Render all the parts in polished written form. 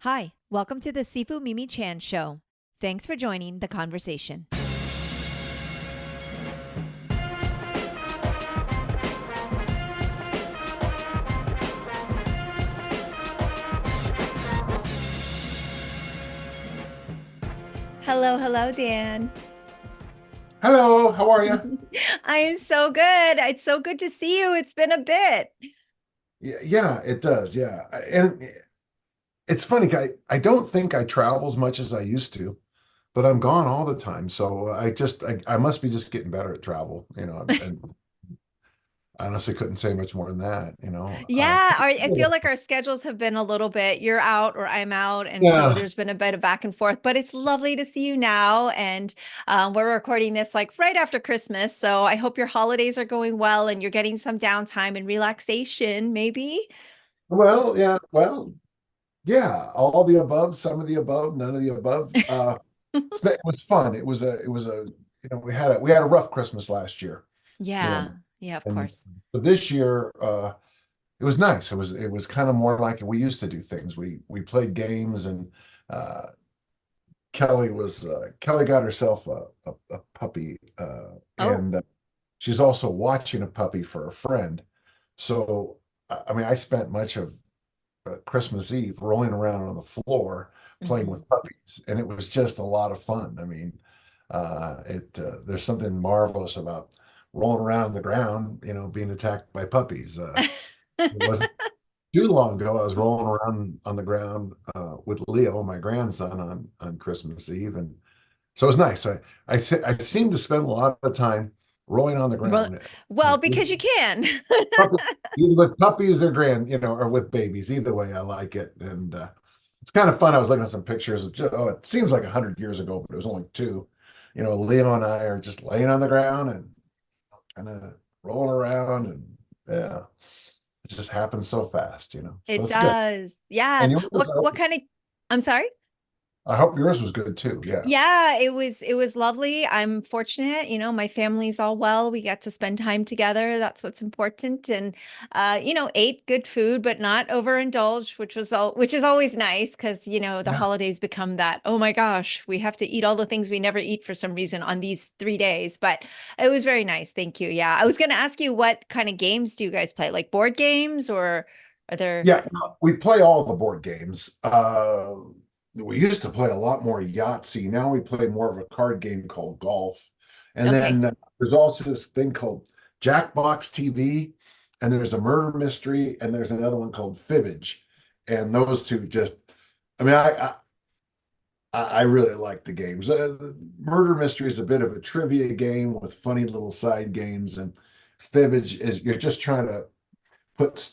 Hi, welcome to the Sifu Mimi Chan Show. Thanks for joining the conversation. Hello, hello, Dan. Hello, how are you? I am so good. It's so good to see you. It's been a bit. Yeah, it does. Yeah. And it's funny. I don't think I travel as much as I used to, but I'm gone all the time. So I must be just getting better at travel. And I honestly couldn't say much more than that. Yeah, I feel like our schedules have been a little bit, you're out or I'm out. And so Yeah. there's been a bit of back and forth, but it's lovely to see you now. And we're recording this like right after Christmas. So I hope your holidays are going well and you're getting some downtime and relaxation, maybe. Yeah. All the above, some of the above, none of the above. It was fun. We had a rough Christmas last year, you Yeah, know, yeah, of and course. but this year, it was nice. It was kind of more like we used to do things. We played games, and uh, Kelly got herself a puppy, Oh, and she's also watching a puppy for a friend. So I mean, I spent much of Christmas Eve rolling around on the floor playing mhm. with puppies, and it was just a lot of fun. I mean, it there's something marvelous about rolling around on the ground, being attacked by puppies. It wasn't too long ago. I was rolling around on the ground with Leo, my grandson, on Christmas Eve, and so it was nice. I seem to spend a lot of time rolling on the Well, ground. well, because you can. Puppy- Either with puppies or or with babies. Either way, I like it, and it's kind of fun. I was looking at some pictures of it seems like 100 years ago, but it was only two. Leo and I are just laying on the ground and kind of rolling around, and yeah, it just happens so fast. So It it's good. does. And Yes. What kind of I'm sorry? I hope yours was good too. Yeah. Yeah, it was lovely. I'm fortunate, my family's all well. We got to spend time together. That's what's important. And ate good food, but not overindulged, which is always nice because, the Yeah. holidays become that, oh my gosh, we have to eat all the things we never eat for some reason on these 3 days. But it was very nice. Thank you. Yeah. I was gonna ask you what kind of games do you guys play? Like board games or are there Yeah, no, we play all the board games. We used to play a lot more Yahtzee. Now we play more of a card game called golf. And okay. then there's also this thing called Jackbox TV, and there's a murder mystery, and there's another one called Fibbage. And those two I mean, I really like the games. The murder mystery is a bit of a trivia game with funny little side games, and Fibbage is you're just trying to put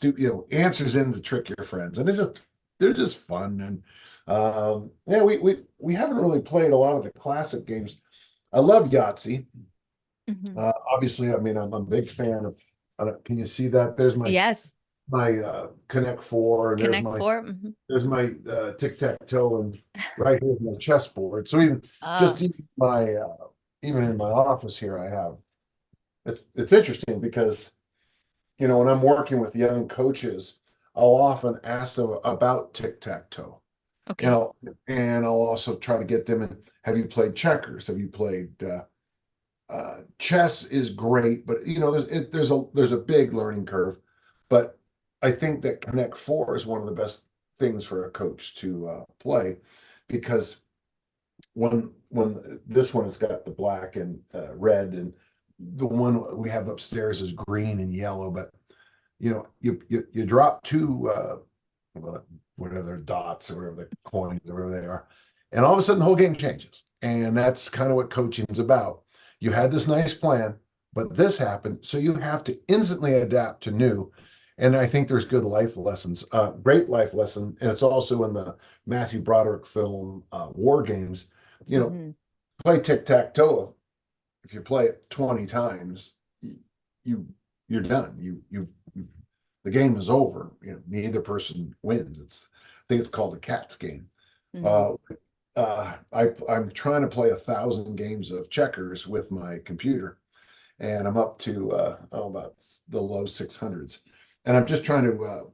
answers in to trick your friends, and they're just fun. And yeah, we haven't really played a lot of the classic games. I love Yahtzee. Mhm. Obviously, I mean, I'm a big fan of. Can you see that? There's Yes. my Connect Four, and Connect Four. Mhm. there's my tic tac toe, and right here's my chessboard. So Oh. just even in my office here, I have. It's interesting because when I'm working with young coaches, I'll often ask them about tic-tac-toe. And Okay. I'll also try to get them in, have you played checkers? Have you played chess is great, but there's a big learning curve. But I think that Connect Four is one of the best things for a coach to play because when this one has got the black and red, and the one we have upstairs is green and yellow, but you drop two whatever dots or whatever the coins or whatever they are, and all of a sudden the whole game changes. And that's kind of what coaching is about. You had this nice plan, but this happened, so you have to instantly adapt to new. And I think there's good life lessons, great life lesson, and it's also in the Matthew Broderick film War Games. You know, Mhm. play tic tac toe. If you play it 20 times, you you're done. You the game is over. Neither person wins. I think it's called a cat's game. Mhm. Uh, I'm trying to play 1,000 games of checkers with my computer, and I'm up to about the low 600s. And I'm just trying to.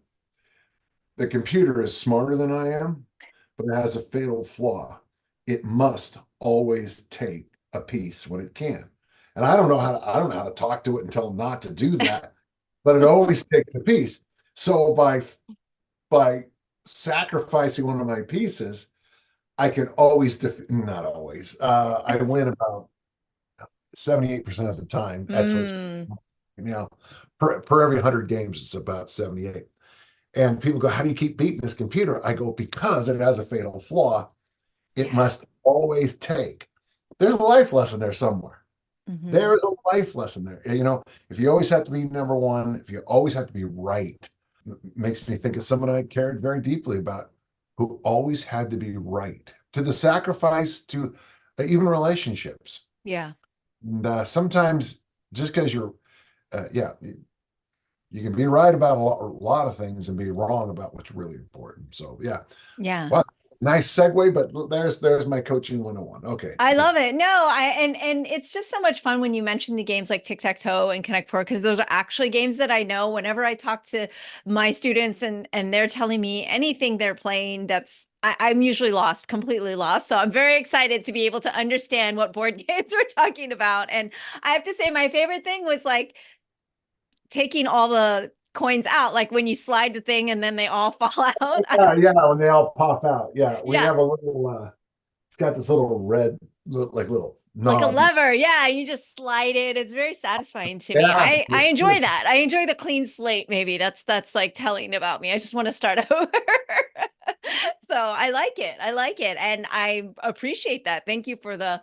The computer is smarter than I am, but it has a fatal flaw. It must always take a piece when it can. And I don't know how to talk to it and tell them not to do that, but it always takes a piece. So by sacrificing one of my pieces, I can always not always. I win about 78% of the time. That's what's, Mm, you know, per every 100 games, it's about 78. And people go, how do you keep beating this computer? I go, because it has a fatal flaw. It yeah. must always take. There's a life lesson there somewhere. Hmm. There is a life lesson there. If you always have to be number one, if you always have to be right, it makes me think of someone I cared very deeply about who always had to be right to the sacrifice to even relationships. Yeah. And sometimes just because yeah, you can be right about a lot of things and be wrong about what's really important. So yeah, Yeah. well, nice segue, but there's my coaching 101. Okay, I yeah. love it. No, and it's just so much fun when you mention the games like tic-tac-toe and Connect Four because those are actually games that I know. Whenever I talk to my students and they're telling me anything they're playing, I'm usually lost, completely lost. So I'm very excited to be able to understand what board games we're talking about. And I have to say, my favorite thing was like taking all the coins out, like when you slide the thing and then they all fall out. Yeah, yeah, when they all pop out. Yeah, we Yeah. have a little it's got this little red like little Like a knob. lever, yeah, you just slide it. It's very satisfying to me. Yeah, I enjoy that. I enjoy the clean slate, maybe. That's like telling about me. I just want to start over. So I like it. I like it. And I appreciate that. Thank you for the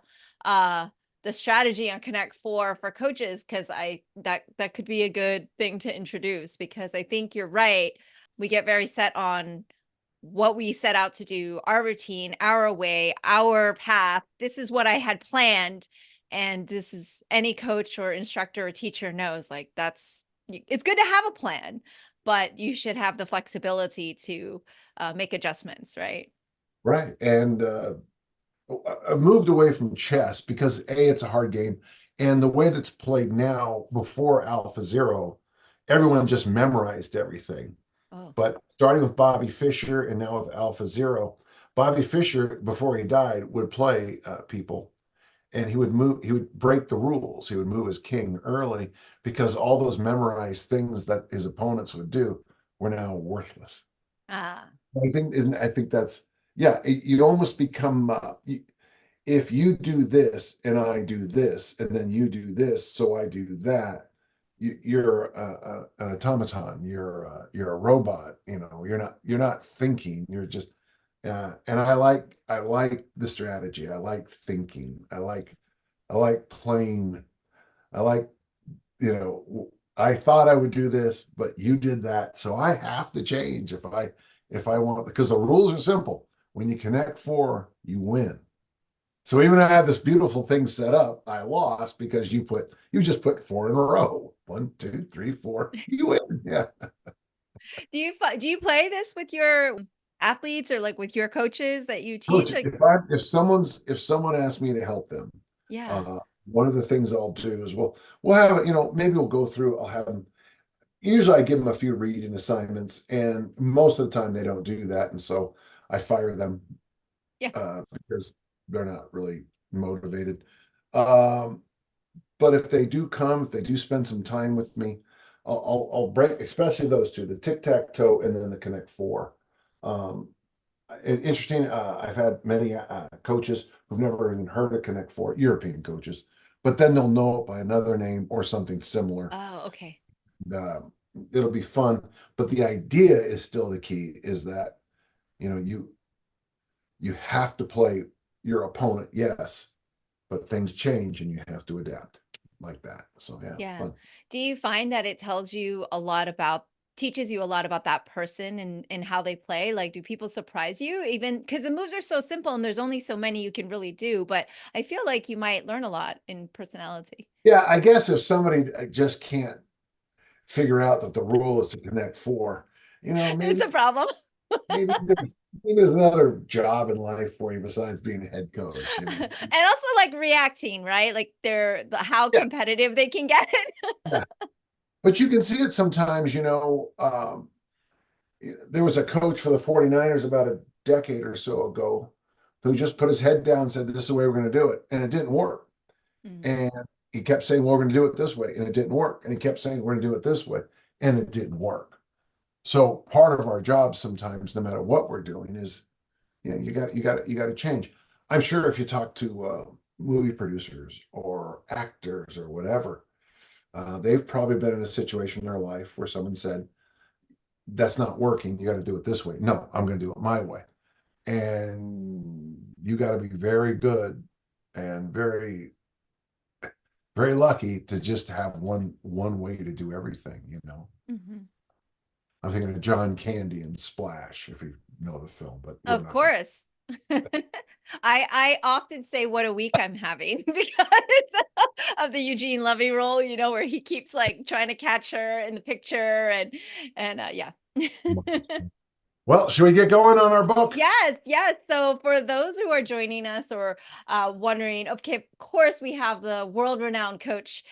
strategy on Connect Four for coaches, because I that could be a good thing to introduce because I think you're right. We get very set on what we set out to do, our routine, our way, our path. This is what I had planned. And this is any coach or instructor or teacher knows like it's good to have a plan, but you should have the flexibility to make adjustments, right? right. And I moved away from chess because it's a hard game, and the way that's played now before Alpha Zero, everyone just memorized everything. Oh, But starting with Bobby Fischer and now with Alpha Zero, Bobby Fischer, before he died, would play people and he would break the rules. He would move his king early because all those memorized things that his opponents would do were now worthless. ah, I think that's, yeah, you almost become, if you do this and I do this, and then you do this, so I do that, you're an automaton. You're a robot. You're not thinking. You're just. And I like the strategy. I like thinking. I like playing. I like I thought I would do this, but you did that, so I have to change if I want because the rules are simple. When you connect four, you win. So even though I had this beautiful thing set up, I lost because you just put four in a row. One, two, three, four. You win. Yeah. do you play this with your athletes or like with your coaches that you teach? Coach, Like, if someone asks me to help them, yeah. uh, one of the things I'll do is we'll have maybe we'll go through. I'll have them. Usually I give them a few reading assignments, and most of the time they don't do that, and so I fire them Yeah. because they're not really motivated. Um, But if they do come, if they do spend some time with me, I'll break, especially those two, the tic tac toe and then the Connect Four. Um, Interesting. I've had many coaches who've never even heard of Connect Four, European coaches, but then they'll know it by another name or something similar. Oh, okay. Uh, it'll be fun, but the idea is still the key. Is that you know you have to play your opponent, yes, but things change and you have to adapt like that. So yeah, Yeah. fun. Do you find that it tells you a lot about teaches you a lot about that person and how they play? Like, do people surprise you even because the moves are so simple and there's only so many you can really do, but I feel like you might learn a lot in personality. Yeah, I guess if somebody just can't figure out that the rule is to connect four, It's a problem. maybe there's another job in life for you besides being a head coach. And also like reacting, right? Like how Yeah, competitive they can get. yeah. But you can see it sometimes, there was a coach for the 49ers about a decade or so ago who just put his head down and said, this is the way we're going to do it. And it didn't work. Mhm. And he kept saying, well, we're going to do it this way. And it didn't work. And he kept saying, we're going to do it this way. And it didn't work. So part of our job sometimes, no matter what we're doing, is you got to change. I'm sure if you talk to movie producers or actors or whatever, they've probably been in a situation in their life where someone said, that's not working. You got to do it this way. No, I'm going to do it my way. And you got to be very good and very lucky to just have one way to do everything, you know. Mhm. I'm thinking of John Candy and Splash, if you know the film, but we're Of not going course. I often say what a week I'm having because of the Eugene Levy role, you know, where he keeps like trying to catch her in the picture and yeah. to. Well, should we get going on our book? Yes, yes. So for those who are joining us or wondering, okay, of course we have the world-renowned coach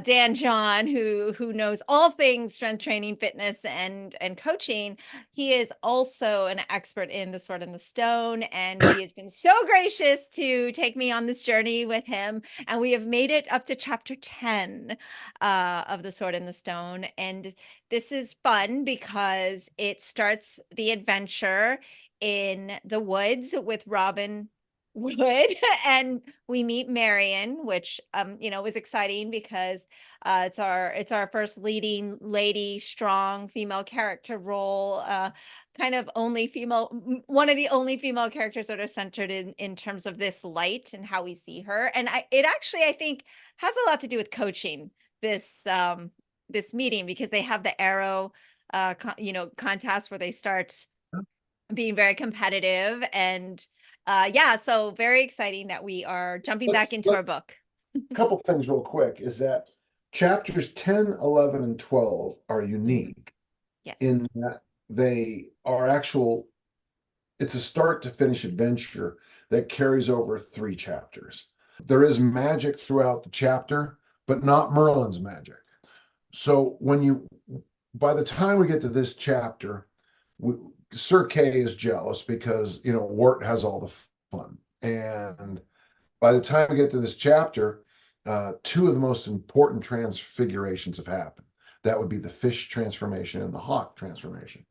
Dan John, who knows all things strength training, fitness, and coaching. He is also an expert in the Sword and the Stone, and he has been so gracious to take me on this journey with him. And we have made it up to chapter 10 of the Sword and the Stone, and this is fun because it starts the adventure in the woods with Robin Wood and we meet Marion, which was exciting because it's our first leading lady, strong female character role, kind of only one of the only female characters that are centered in terms of this light and how we see her. And it actually I think has a lot to do with coaching this meeting because they have the arrow contest where they start being very competitive and yeah, so very exciting that we are jumping back into Let our book. a couple things real quick is that chapters 10, 11, and 12 are Mhm. unique Yes. in that they are actual, it's a start to finish adventure that carries over 3 chapters. There is magic throughout the chapter, but not Merlin's magic. So by the time we get to this chapter, we, Sir Kay is jealous because, Wart has all the fun. And by the time we get to this chapter, 2 of the most important transfigurations have happened. That would be the fish transformation and the hawk transformation.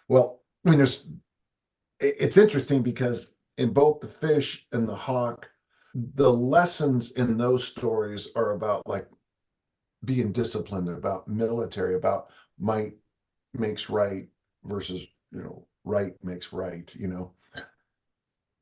Well, I mean, it's interesting because in both the fish and the hawk, the lessons in those stories are about like being disciplined, about military, about might makes right versus, right makes right.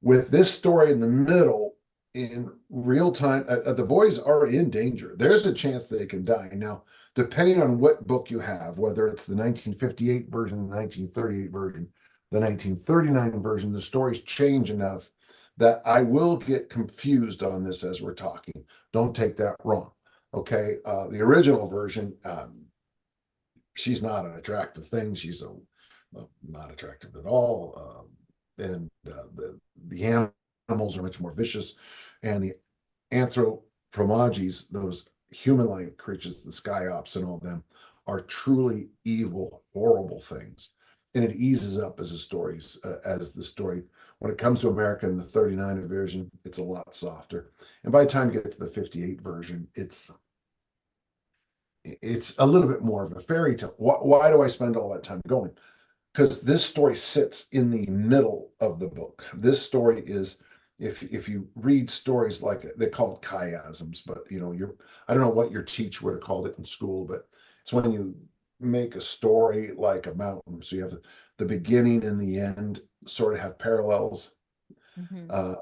With this story in the middle, in real time, the boys are in danger. There's a chance they can die. Now, depending on what book you have, whether it's the 1958 version, the 1938 version, the 1939 version, the stories change enough that I will get confused on this as we're talking. Don't take that wrong. Okay. The original version, she's not an attractive thing. She's not attractive at all. And the animals are much more vicious, and the anthropomagis, those human-like creatures, the skyops and all of them, are truly evil, horrible things. And it eases up as the story. When it comes to America in the 39 version, it's a lot softer. And by the time you get to the 58 version, it's a little bit more of a fairy tale. Why do I spend all that time going? Because this story sits in the middle of the book. This story is, if you read stories like they call it chiasms, but I don't know what your teacher would have called it in school, but it's when you make a story like a mountain. So you have the beginning and the end sort of have parallels. Mhm. Uh,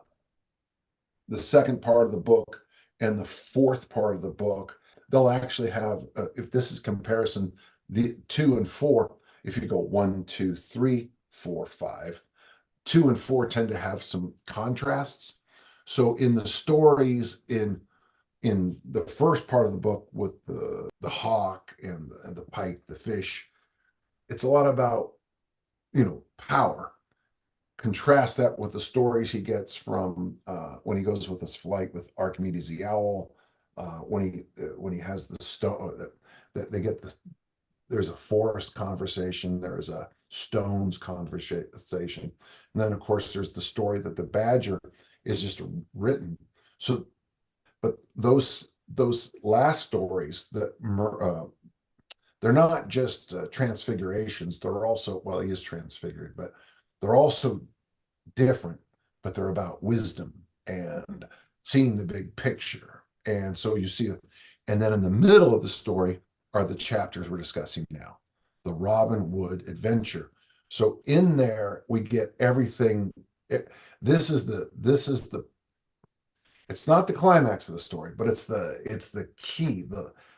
the second part of the book and the fourth part of the book, they'll actually have, if this is comparison, the 2 and 4, if you go 1, 2, 3, 4, 5, 2 and 4 tend to have some contrasts. So in the stories in the first part of the book with the hawk and the pike, the fish, it's a lot about power. Contrast that with the stories he gets from when he goes with his flight with Archimedes the owl, when he has the stone that they get there's a forest conversation, there's a stones conversation. And then, of course, there's the story that the badger is just written. So, but those last stories that they're not just transfigurations. They're also, well, he is transfigured, but they're also different, but they're about wisdom Mhm. and seeing the big picture. And so you see it. And then in the middle of the story are the chapters we're discussing now, the Robin Wood adventure. So in there we get everything. This is the it's not the climax of the story, but it's the key,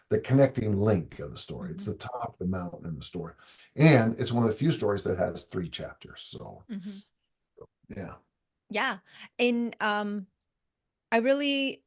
the connecting link of the story. It's Mhm. the top of the mountain in the story. And it's one of the few stories that has three chapters. So Mhm. yeah. Yeah. And I really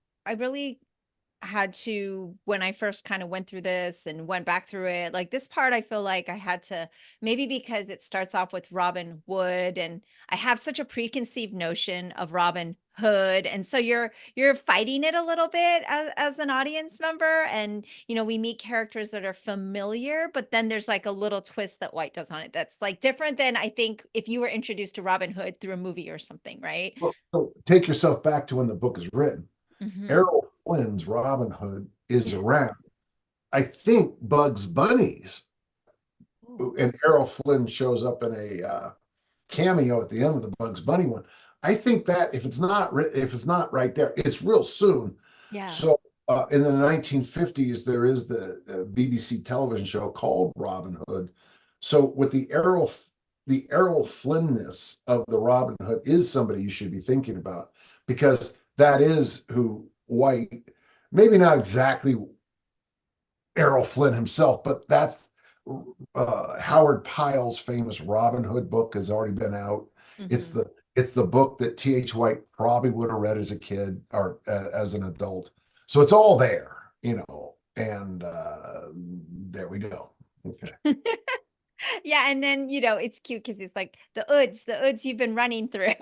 had to, when I first kind of went through this and went back through it, like this part, I feel like I had to, maybe because it starts off with Robin Wood and I have such a preconceived notion of Robin Hood. And so you're fighting it a little bit as an audience member. And we meet characters that are familiar, but then there's like a little twist that White does on it that's like different than I think if you were introduced to Robin Hood through a movie or something, right? Well, so take yourself back to when the book is written. Hmm. Errol Flynn's Robin Hood is Yeah. around. I think Bugs Bunny's Ooh. and Errol Flynn shows up in a cameo at the end of the Bugs Bunny one. I think that if it's not right there, it's real soon. Yeah. So in the 1950s, there is the BBC television show called Robin Hood. So with the Errol Flynnness of the Robin Hood is somebody you should be thinking about because that is who White, maybe not exactly Errol Flynn himself, but that's Howard Pyle's famous Robin Hood book has already been out. It's Hmm. the it's the book that T.H. White probably would have read as a kid or as an adult. So it's all there. And there we go. Okay. Yeah, and then, it's cute because it's like the oods you've been running through.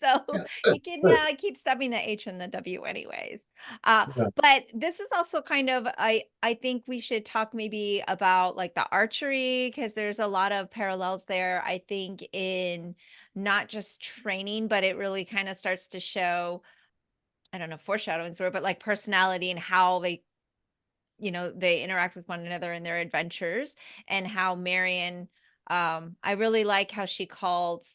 So Yeah, you can good. keep subbing the H and the W anyways. Uh, Yeah. but this is also kind of I think we should talk maybe about like the archery because there's a lot of parallels there, I think, in not just training, but it really kind of starts to show, I don't know, foreshadowing sort of, but like personality and how they interact with one another in their adventures and how Marion, I really like how she called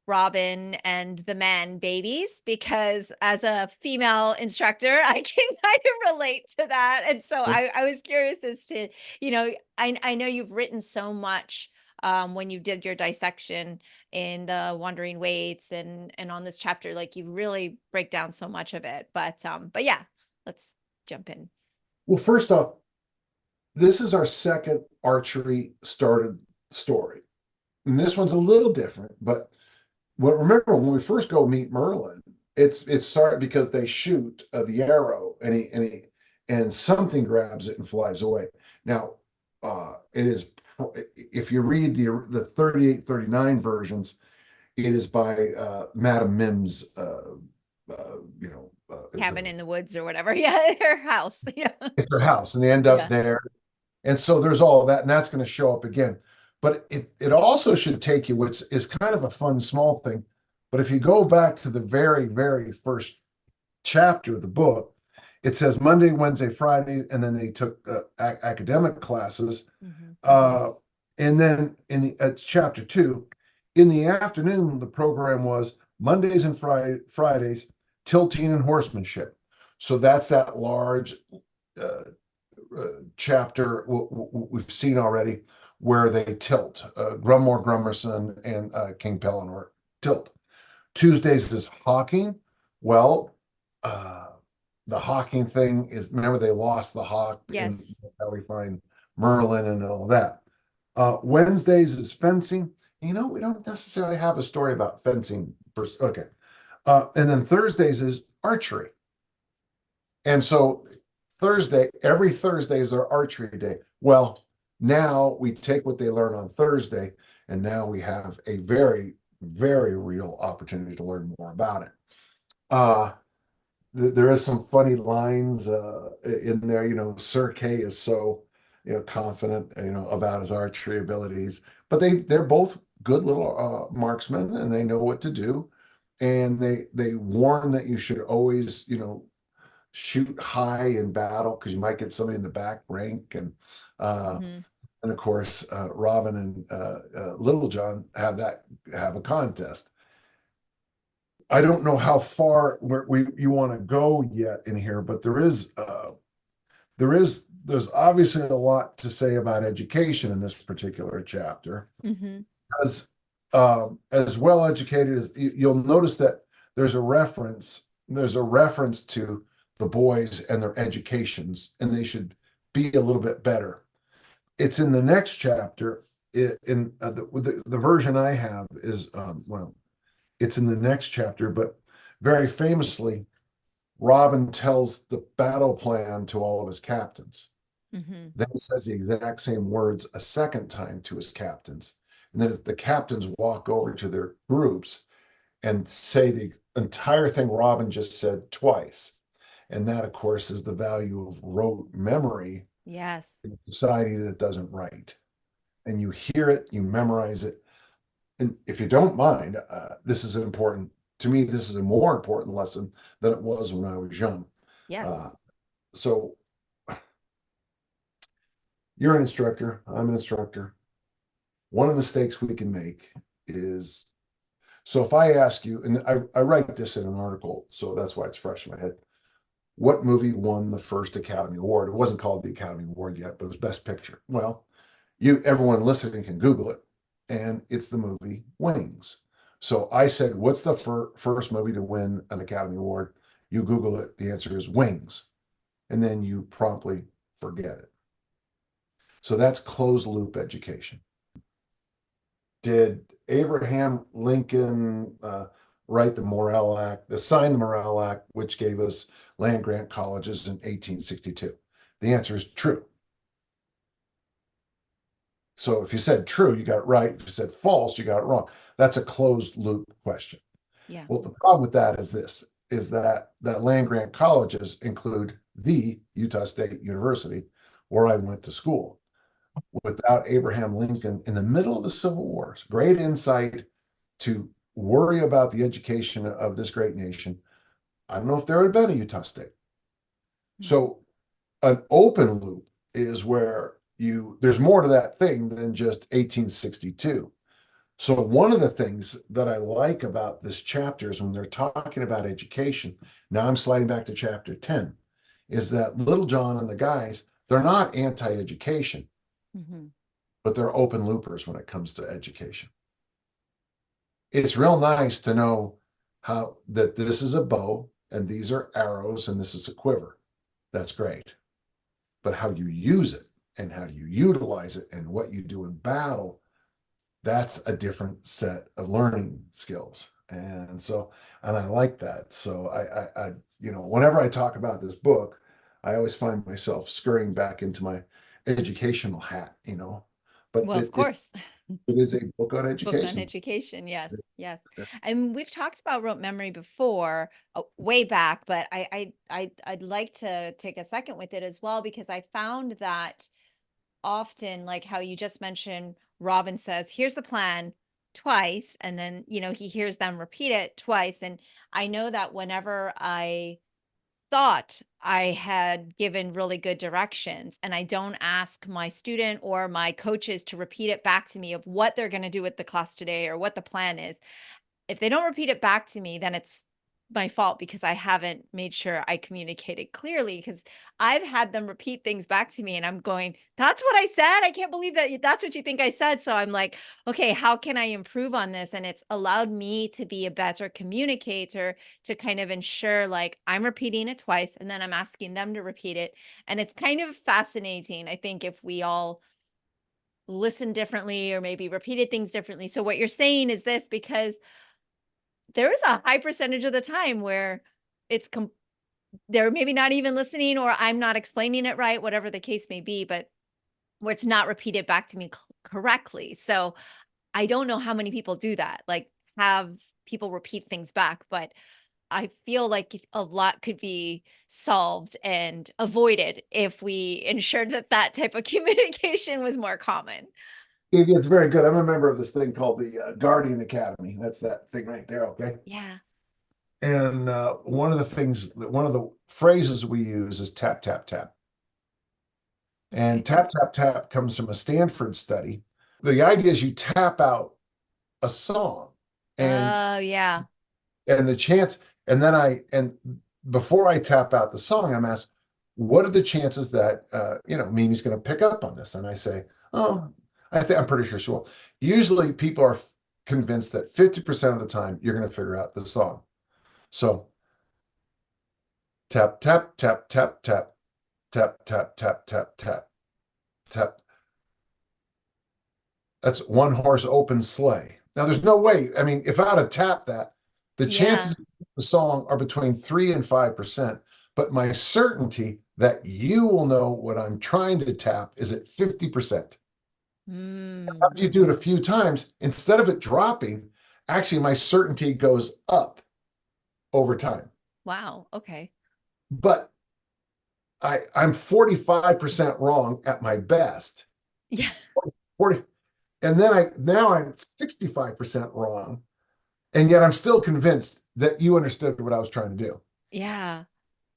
Robin and the men babies because as a female instructor, I can kind of relate to that. And so I was curious as to, I know you've written so much when you did your dissection in the Wandering Weights and on this chapter, like you really break down so much of it. But yeah, let's jump in. Well, first off, this is our second archery started story. And this one's a little different, but remember when we first go meet Merlin, it's started because they shoot the arrow and something grabs it and flies away. Now, it is if you read the 38, 39 versions, it is by Madame Mim's. Is Cabin in the woods or whatever. Yeah, her house. Yeah. it's her house, and they end up Yeah. there. And so there's all of that, and that's going to show up again. But it also should take you, which is kind of a fun small thing. But if you go back to the very, very first chapter of the book, it says Monday, Wednesday, Friday, and then they took academic classes. Mhm. Uh, and then chapter two, in the afternoon, the program was Mondays and Fridays, tilting and horsemanship. So that's that large uh, chapter we've seen already where they tilt. Grummore Grummerson and King Pellinor tilt. Tuesdays is hawking. Well, uh, the hawking thing is, remember they lost the hawk in Yes. how we find Merlin and all that. Wednesdays is fencing. We don't necessarily have a story about fencing. Okay. And then Thursdays is archery. And so every Thursday is their archery day. Well, now we take what they learn on Thursday, and now we have a very, very real opportunity to learn more about it. Uh, there is some funny lines in there. Sir Kay is so confident about his archery abilities, but they're both good little marksmen, and they know what to do. And they warn that you should always, shoot high in battle because you might get somebody in the back rank. Uh, Mhm. and of course, Robin and Little John have a contest. I don't know how far you want to go yet in here, but there's obviously a lot to say about education in this particular chapter. Mhm. As as well educated as you'll notice that there's a reference to the boys and their educations, and they should be a little bit better. It's in the next chapter. In the version I have is well, it's in the next chapter, but very famously, Robin tells the battle plan to all of his captains. Mhm. Then he says the exact same words a second time to his captains. And then the captains walk over to their groups and say the entire thing Robin just said twice. And that, of course, is the value of rote memory Yes. in a society that doesn't write. And you hear it, you memorize it. And if you don't mind, this is important to me. This is a more important lesson than it was when I was young. Yes. Uh, so you're an instructor, I'm an instructor. One of the mistakes we can make is, so if I ask you, and I write this in an article, so that's why it's fresh in my head. What movie won the first Academy Award? It wasn't called the Academy Award yet, but it was Best Picture. Well, everyone listening can Google it, and it's the movie Wings. So I said, "What's the first movie to win an Academy Award?" You Google it. The answer is Wings, and then you promptly forget it. So that's closed loop education. Did Abraham Lincoln write the Morrill Act, sign the Morrill Act, which gave us land grant colleges in 1862? The answer is true. So if you said true, you got it right. If you said false, you got it wrong. That's a closed loop question. Yeah. Well, the problem with that is this, is that land grant colleges include the Utah State University, where I went to school. Without Abraham Lincoln in the middle of the Civil War, great insight to worry about the education of this great nation. I don't know if there had been a Utah State. Mhm. So an open loop is where there's more to that thing than just 1862. So one of the things that I like about this chapter is when they're talking about education, now I'm sliding back to chapter 10, is that Little John and the guys, they're not anti-education, Mhm. but they're open loopers when it comes to education. It's real nice to know how that this is a bow and these are arrows and this is a quiver. That's great. But how you use it and how you utilize it and what you do in battle, that's a different set of learning skills. And I like that. So whenever I talk about this book, I always find myself scurrying back into my educational hat. But Well, of it course. it is a book on Book on education. education. Yes. Yes. And we've talked about rote memory before, way back, but I'd like to take a second with it as well because I found that often, like how you just mentioned, Robin says, "Here's the plan," twice, and then, he hears them repeat it twice. And I know that whenever I thought I had given really good directions and I don't ask my student or my coaches to repeat it back to me of what they're going to do with the class today or what the plan is, if they don't repeat it back to me, then it's my fault because I haven't made sure I communicated clearly. Because I've had them repeat things back to me and I'm going, "That's what I said. I can't believe that that's what you think I said." So I'm like, "Okay, how can I improve on this?" And it's allowed me to be a better communicator to kind of ensure like I'm repeating it twice and then I'm asking them to repeat it. And it's kind of fascinating. I think if we all listen differently or maybe repeated things differently. So what you're saying is this because there is a high percentage of the time where it's they're maybe not even listening or I'm not explaining it right, whatever the case may be, but where it's not repeated back to me correctly. So I don't know how many people do that, like have people repeat things back, but I feel like a lot could be solved and avoided if we ensured that that type of communication was more common. it's very good. I'm a member of this thing called the Guardian Academy. That's that thing right there. Okay. Yeah. And one of the things that one of the phrases we use is tap, tap, tap. And Okay. tap, tap, tap comes from a Stanford study. The idea is you tap out a song and Oh, yeah. the chance, and then before I tap out the song, I'm asked, what are the chances that Mimi's going to pick up on this? And I say, oh, I'm pretty sure she will. Usually people are convinced that 50% of the time you're going to figure out the song. So tap, tap, tap, tap, tap, tap, tap, tap, tap, tap, tap. That's one horse open sleigh. Now, there's no way. I mean, if I had to tap that, the chances Yeah. of the song are between 3 and 5%. But my certainty that you will know what I'm trying to tap is at 50%. Mm. After you do it a few times, instead of it dropping, actually my certainty goes up over time. Wow. Okay. But I'm 45% wrong at my best. Yeah. 40, and then now I'm 65% wrong. And yet I'm still convinced that you understood what I was trying to do. Yeah.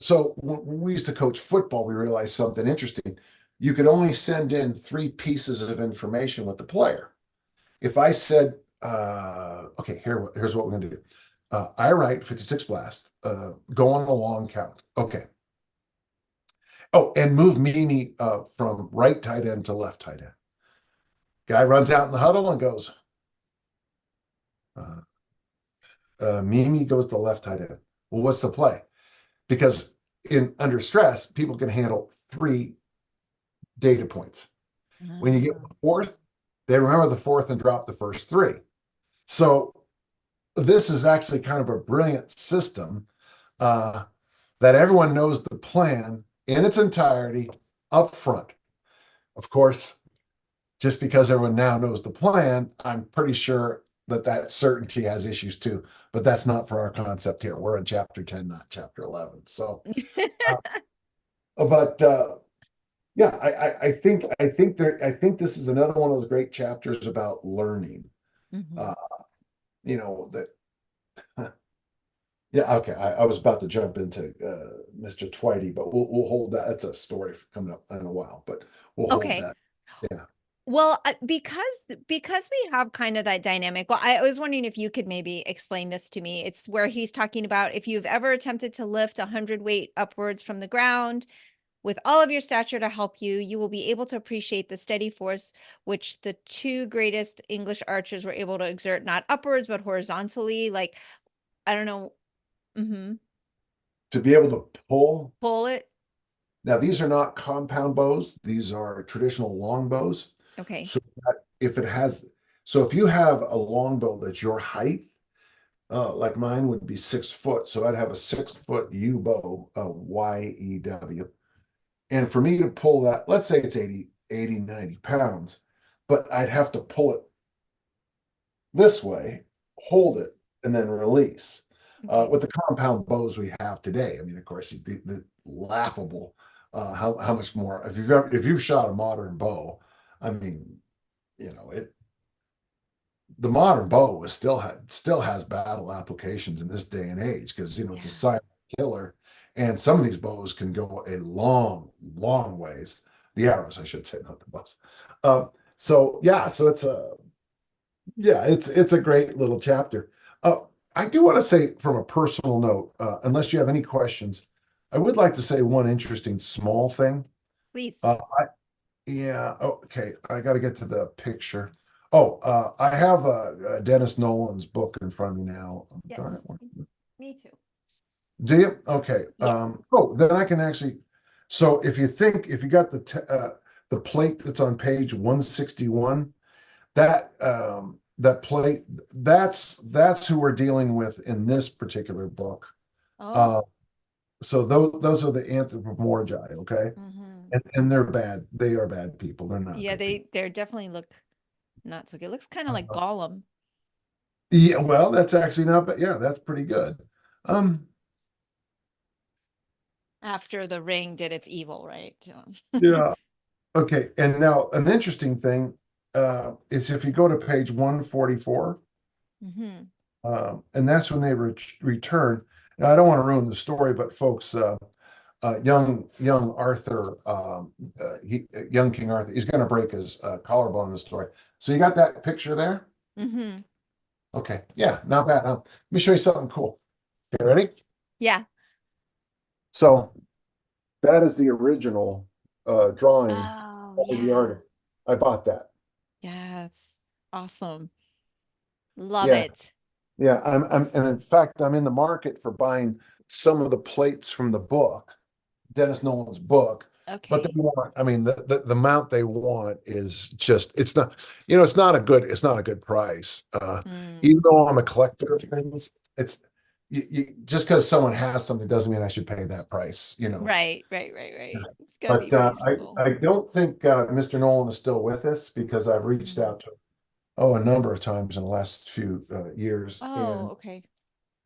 So when we used to coach football, we realized something interesting. You could only send in 3 pieces of information with the player. If I said, okay, here's what we're going to do. I write 56 blast, go on a long count. Okay. Oh, and move Mimi from right tight end to left tight end. Guy runs out in the huddle and goes, uh, Mimi goes to left tight end. Well, what's the play? Because in under stress, people can handle 3 data points. When you get Ah. the fourth, they remember the fourth and drop the first 3. So this is actually kind of a brilliant system uh, that everyone knows the plan in its entirety up front. Of course, just because everyone now knows the plan, I'm pretty sure that certainty has issues too. But that's not for our concept here. We're in chapter 10, not chapter 11. So, uh, but yeah, I think this is another one of those great chapters about learning. Hmm. Uh, that yeah, okay. I was about to jump into Mr. Twitey, but we'll hold that. That's a story coming up in a while, but we'll hold Okay. that. Yeah. Well, because we have kind of that dynamic. Well, I was wondering if you could maybe explain this to me. It's where he's talking about if you've ever attempted to lift 100 weight upwards from the ground with all of your stature to help you, you will be able to appreciate the steady force which the two greatest English archers were able to exert, not upwards but horizontally. Like, I don't know. Hmm. To be able to pull. Pull it. Now, these are not compound bows. These are traditional long bows. Okay. So that if it has, so if you have a long bow that's your height, like mine would be 6 foot. So I'd have a 6 foot U bow, YEW. And for me to pull that, let's say it's 90 pounds, but I'd have to pull it this way, hold it, and then release. Okay. With the compound bows we have today, I mean, of course, the laughable how much more if you've shot a modern bow, I mean, it the modern bow still has battle applications in this day and age because it's a Yeah. silent killer, and some of these bows can go a long, long ways. The arrows, I should say, not the bows. So yeah, so it's a great little chapter. Uh, I do want to say from a personal note, unless you have any questions, I would like to say one interesting small thing. Please. Uh, yeah, okay, I got to get to the picture. Oh, I have Dennis Nolan's book in front of me now. Yes. Darn it. Me too. Do you? Okay. Yeah. Then I can actually. So if you got the plate that's on page 161, that plate, that's who we're dealing with in this particular book. Oh. Uh, so those are the anthropomorgi, okay? Hmm. And they're bad. They are bad people. They're not Yeah, good people. they're definitely look not so good. Looks kind of like Uh, Gollum. yeah, well, that's actually not, but yeah, that's pretty good. Um, After the ring did its evil, right? yeah. Okay. And now an interesting thing. is if you go to page 144, Hmm. and that's when they return. Now, I don't want to ruin the story, but folks, young Arthur, young King Arthur, he's going to break his collarbone in the story. So you got that picture there? Hmm. Okay, yeah, not bad. Let me show you something cool. Okay, ready? Yeah. So that is the original drawing Oh, by the yeah. artist. I bought that. Yes. Awesome. Love Yeah, it. yeah. And in fact, I'm in the market for buying some of the plates from the book, Dennis Nolan's book. But they Okay. want, I mean, the amount they want is just, it's not, it's not a good price. Mm. Even though I'm a collector of things, it's just because someone has something doesn't mean I should pay that price. Right, right, right, right. It's gotta be But reasonable. I don't think Mr. Nolan is still with us because I've reached Mm. out to a number of times in the last few years, Oh, okay.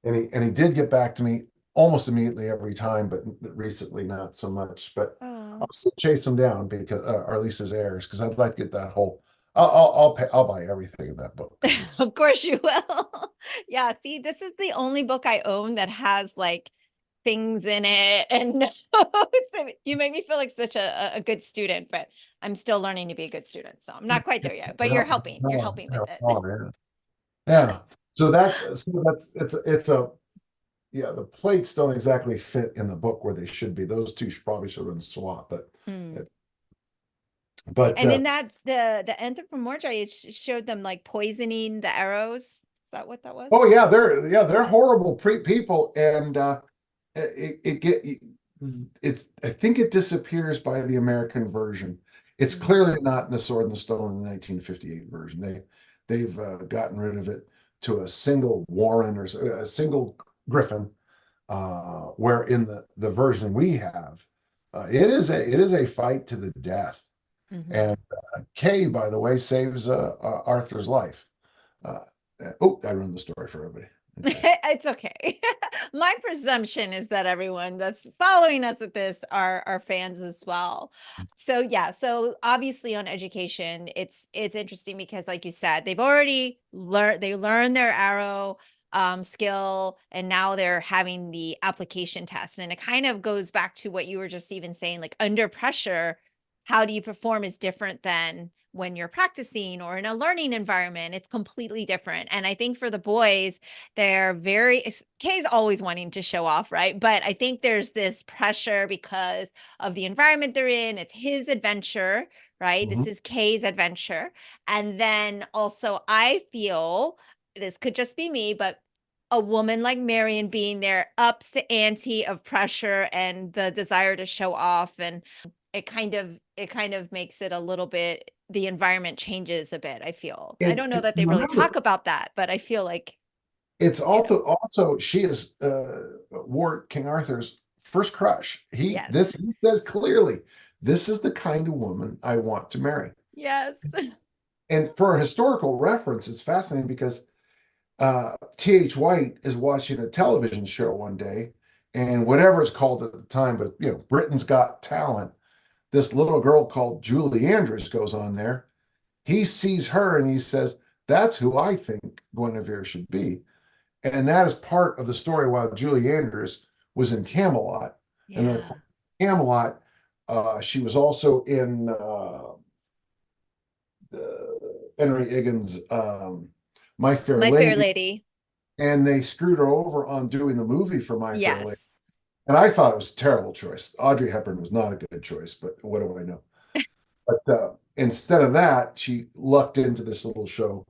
and he did get back to me almost immediately every time, but recently not so much. But Oh. I'll still chase him down because, or at least his heirs, because I'd like to get that whole. I'll buy everything in that book because it's Of course you will. Yeah, see, this is the only book I own that has, like, things in it and notes. You make me feel like such a good student, but I'm still learning to be a good student, so I'm not quite there yet, but you're helping with it. yeah. Yeah. So that's it's a yeah, the plates don't exactly fit in the book where they should be. Those two probably should have been swapped, Mm. but And in that the anthropomorphy, it showed them, like, poisoning the arrows. Is that what that was? oh yeah, they're horrible people, and it get it's I think it disappears by the American version. It's Mhm. clearly not in the Sword and the Stone in the 1958 version. They've gotten rid of it to a single Warren or a single Griffin, where in the version we have, it is a fight to the death. And Mhm. Kay, by the way, saves Arthur's life. Uh, oh, I ruined the story for everybody. Okay. It's okay. My presumption is that everyone that's following us with this are fans as well. So yeah, so obviously on education, it's interesting because like you said, they learned their arrow skill and now they're having the application test. And it kind of goes back to what you were just even saying, like under pressure, how do you perform is different than when you're practicing or in a learning environment. It's completely different. And I think for the boys, they're Kay's always wanting to show off, right? But I think there's this pressure because of the environment they're in. It's his adventure, right? This Mhm. is Kay's adventure. And then also, I feel this could just be me, but a woman like Marion being there ups the ante of pressure and the desire to show off. And it kind of makes it a little bit the environment changes a bit, I feel. I don't know that they really talk Remember, about that, but I feel like it's you know, also she is Ward King Arthur's first crush. yes. He says clearly, this is the kind of woman I want to marry. Yes. And for a historical reference, it's fascinating because T.H. White is watching a television show one day, and whatever it's called at the time, but Britain's Got Talent. This little girl called Julie Andrews goes on there. He sees her and he says, "That's who I think Guinevere should be." And that is part of the story while Julie Andrews was in Camelot. And then, of Yeah. course, Camelot, she was also in Henry Higgins' My Fair My Fair Lady, Lady. and they screwed her over on doing the movie for My Fair Lady. Yes. And I thought it was a terrible choice. Audrey Hepburn was not a good choice, but what do I know? But instead of that, she lucked into this little show,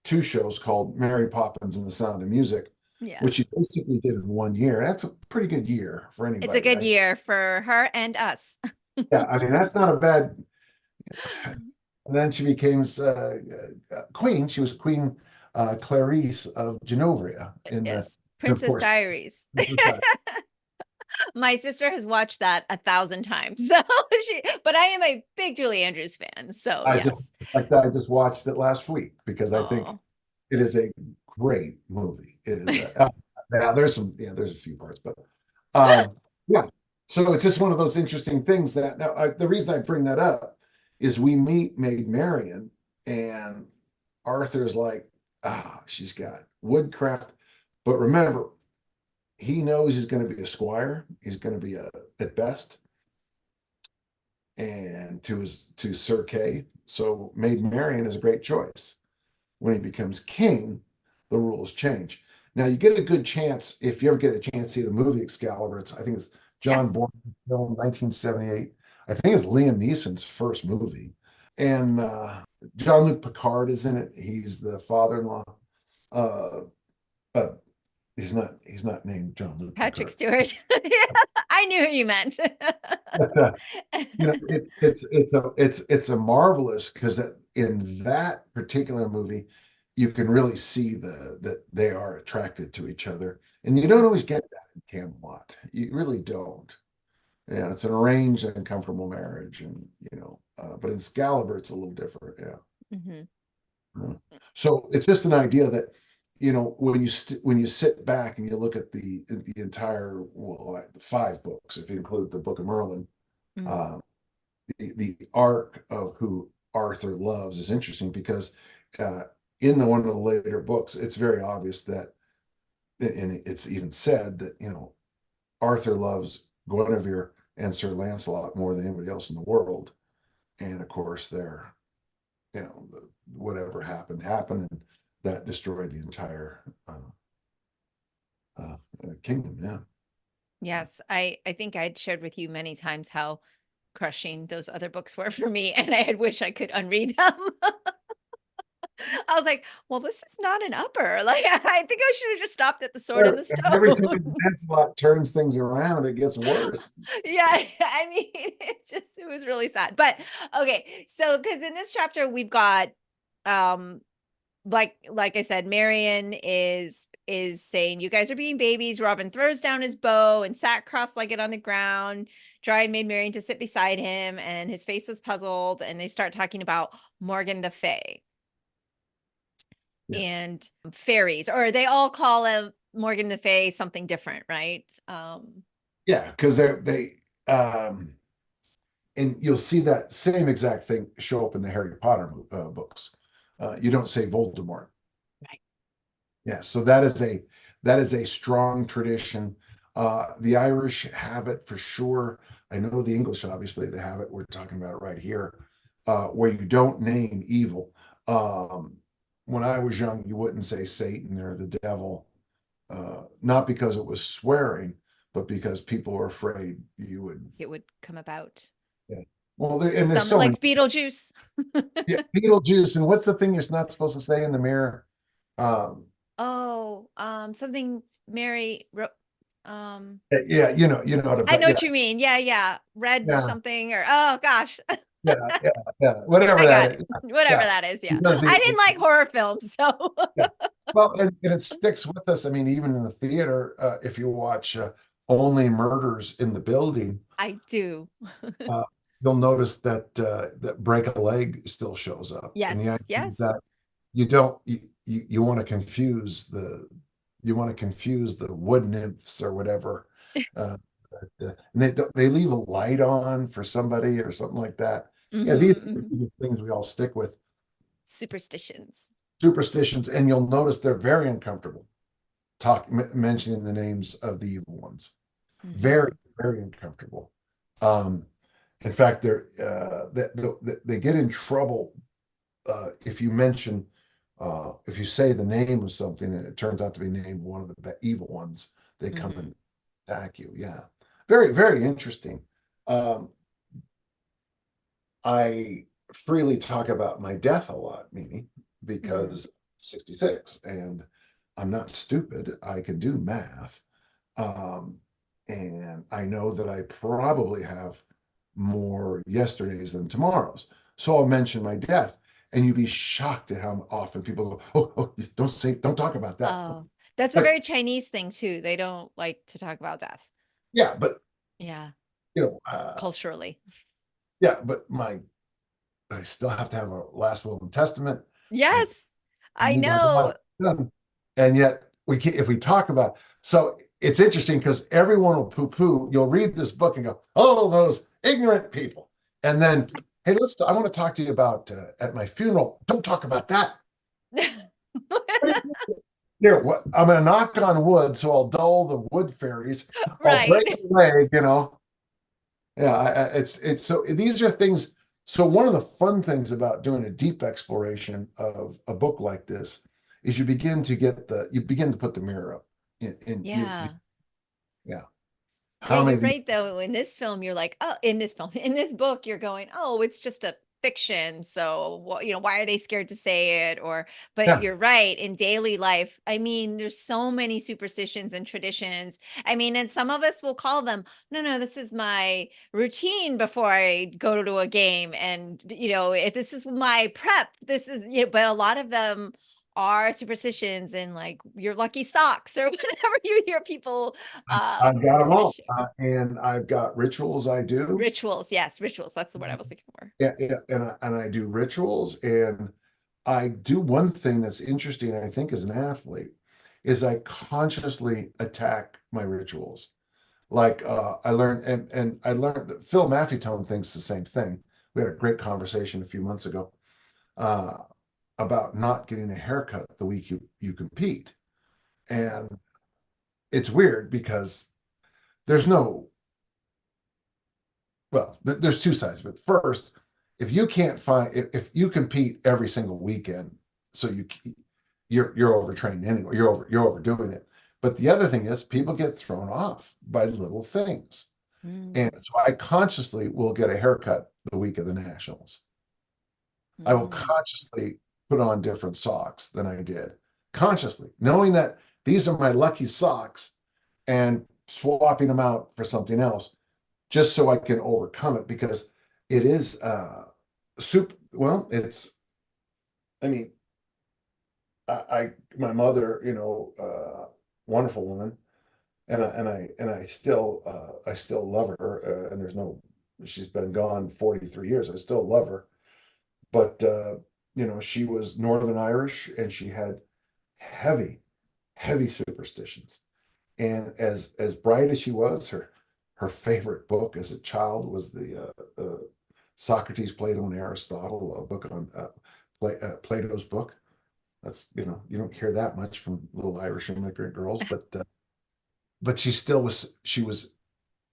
two shows called Mary Poppins and the Sound of Music, Yes. which she basically did in 1 year. That's a pretty good year for It's a anybody. good year for her and us. Yeah, I mean, that's not a bad. And then she became queen. She was Queen Clarice of Genovia Yes. and of Princess course, Diaries. Princess Di. My sister has watched that 1,000 times. So but I am a big Julie Andrews fan. So I just yes. like I just watched it last week because I think Oh. it is a great movie. It is now there's a few parts, but yeah. So it's just one of those interesting things that now the reason I bring that up is we meet Maid Marian And Arthur's like, she's got woodcraft. But remember, he knows he's going to be a squire. He's going to be at best, and to Sir Kay. So Maid Marian is a great choice. When he becomes king, the rules change. Now you get a good chance if you ever get a chance to see the movie Excalibur. I think it's John Yes. Bourne film, 1978. I think it's Liam Neeson's first movie, and Jean-Luc Picard is in it. He's the father-in-law. Uh, but he's not named Jean-Luc Patrick Picard. Stewart. Yeah, I knew who you meant. But it's a marvelous because in that particular movie, you can really see that they are attracted to each other, and you don't always get that in Camelot. You really don't. Yeah, it's an arranged and comfortable marriage, and but in Excalibur, it's a little different. Yeah. Hmm. Mm. So it's just an idea that when you sit back and you look at the entire, well, like the five books, if you include the Book of Merlin, Hmm. uh, the arc of who Arthur loves is interesting because uh, in one of the later books, it's very obvious that, and it's even said that Arthur loves Guinevere and Sir Lancelot more than anybody else in the world, and of course they're whatever happened, and that destroyed the entire kingdom. Yeah. Yes, I think I'd shared with you many times how crushing those other books were for me, and I had wish I could unread them. I was like, "Well, this is not an upper." Like, I think I should have just stopped at the sword and Sure. the And every time stone. Lancelot turns things around, it gets worse. Yeah, I mean, it was really sad. But okay, so because in this chapter we've got um like I said, Marion is saying, "You guys are being babies." Robin throws down his bow and sat cross-legged on the ground. Dryad made Marion to sit beside him, and his face was puzzled. And they start talking about Morgan the Fay Yes. and fairies, or they all call him Morgan the Fay something different, right? Yeah, because um and you'll see that same exact thing show up in the Harry Potter books. You don't say Voldemort. Right. Yeah, so that is a strong tradition. The Irish have it for sure. I know the English, obviously, they have it. We're talking about it right here, where you don't name evil. Um, when I was young, you wouldn't say Satan or the devil, not because it was swearing, but because people were afraid you would. It would come about. Yeah. Well, and there's Some so many. like Beetlejuice. Yeah, Beetlejuice, and what's the thing you're not supposed to say in the mirror? Um, Oh, something Mary wrote. yeah, I know yeah, what you mean. Yeah, yeah. Red yeah, something or oh gosh. yeah, yeah, yeah, whatever I that got is. it. Whatever Yeah, that is. Yeah. because I didn't like horror films, so yeah. Well, and it sticks with us. I mean, even in the theater, if you watch Only Murders in the Building, I do. uh, you'll notice that break a leg still shows up, and the Yes, idea yes. that you don't you want to confuse the wood nymphs or whatever, uh, and they leave a light on for somebody or something like that. Yeah, these Hmm. are Hmm. the things we all stick with, Superstitions. superstitions, and you'll notice they're very uncomfortable mentioning the names of the evil ones. Very, Hmm. very uncomfortable. Um, in fact, they get in trouble if you mention if you say the name of something and it turns out to be named one of the evil ones, they come Hmm. and attack you. Yeah, very, very interesting. Um, I freely talk about my death a lot, Mimi, Hmm. because 66 and I'm not stupid. I can do math. Um, and I know that I probably have more yesterdays than tomorrows. So I'll mention my death, and you'd be shocked at how often people go, "Oh, don't talk about that." Oh, that's a But very Chinese thing too. They don't like to talk about death. yeah, but Yeah, you know, culturally. yeah, but I still have to have a last will and testament, and Yes, I leave my body know. done. And yet we can, if we talk about, so it's interesting because everyone will poo-poo. You'll read this book and go, "Oh, those ignorant people," and then, Hey, I want to talk to you about at my funeral. Don't talk about that. What do you Here, what, I'm going to knock on wood, so I'll dull the wood fairies. I'll break Right. a leg. Yeah, it's so these are things. So one of the fun things about doing a deep exploration of a book like this is you begin to put the mirror up in Yeah. yeah. Yeah, How many you're of these? right though. In this film, you're like, oh, in this film, in this book, you're going, oh, it's just a fiction. So, why are they scared to say it? But Yeah, you're right. In daily life, I mean, there's so many superstitions and traditions. I mean, and some of us will call them, no, no, this is my routine before I go to a game. And, if this is my prep, but a lot of them are superstitions and like your lucky socks or whatever you hear people I've got them all, share. and I've got rituals I do. Rituals, yes, rituals, that's the word I was looking for. Yeah, yeah, and I do rituals, and I do one thing that's interesting, I think, as an athlete, is I consciously attack my rituals. Like I learned, and I learned that Phil Maffetone thinks the same thing. We had a great conversation a few months ago uh, about not getting a haircut the week you compete, and it's weird because there's no well, there's two sides of it. First, if you can't find if you compete every single weekend, so you're overtrained anyway. You're overdoing it. But the other thing is people get thrown off by little things. And Mm, so I consciously will get a haircut the week of the nationals. I will mm, consciously put on different socks than I did. Consciously, knowing that these are my lucky socks and swapping them out for something else just so I can overcome it because it is soup. Well, I mean, my mother, wonderful woman, and I still love her. And she's been gone 43 years. I still love her, but she was Northern Irish and she had heavy, heavy superstitions. And as bright as she was, her favorite book as a child was the Socrates, Plato, and Aristotle, a book on Plato's book. That's you don't hear that much from little Irish immigrant girls, but she was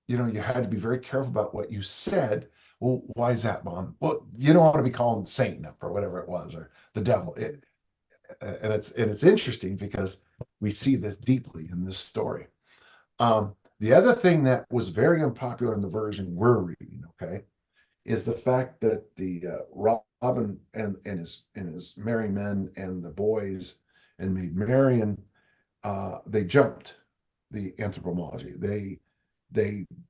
you had to be very careful about what you said. Well, why is that, Mom? Well, you don't want to be calling Satan up or whatever it was or the devil. And it's interesting because we see this deeply in this story. The other thing that was very unpopular in the version we're reading, okay, is the fact that the Robin and his merry men and the boys and Maid Marian they jumped the anthropomology. They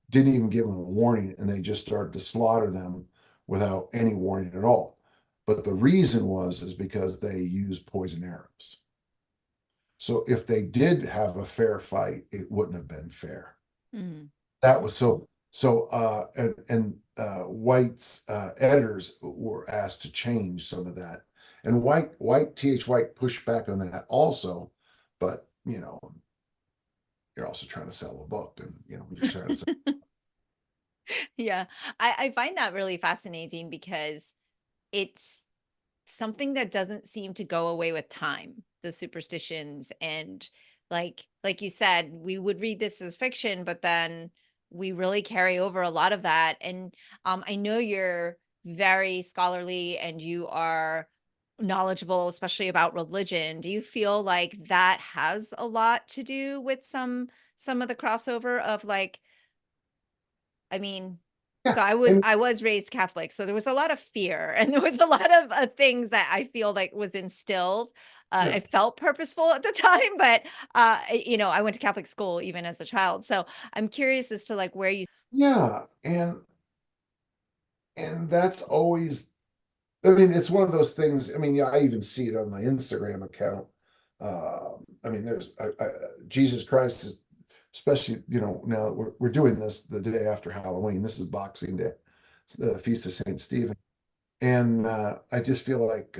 didn't even give them a warning, and they just started to slaughter them without any warning at all. But the reason is because they used poison arrows. So if they did have a fair fight, it wouldn't have been fair. mm, That mm. was and White's editors were asked to change some of that. And White pushed back on that also, but you're also trying to sell a book and you're trying to sell. Yeah, I find that really fascinating because it's something that doesn't seem to go away with time, the superstitions and like you said, we would read this as fiction, but then we really carry over a lot of that. And I know you're very scholarly and you are knowledgeable, especially about religion. Do you feel like that has a lot to do with some of the crossover of like I mean, Yeah, so I was and I was raised Catholic, so there was a lot of fear and there was a lot of things that I feel like was instilled. yeah, I felt purposeful at the time, but I went to Catholic school even as a child. So I'm curious as to like where you yeah, and that's always. I mean, it's one of those things. I mean, yeah, I even see it on my Instagram account. I mean, there's Jesus Christ is, especially now that we're doing this the day after Halloween. This is Boxing Day. It's the Feast of Saint Stephen, and I just feel like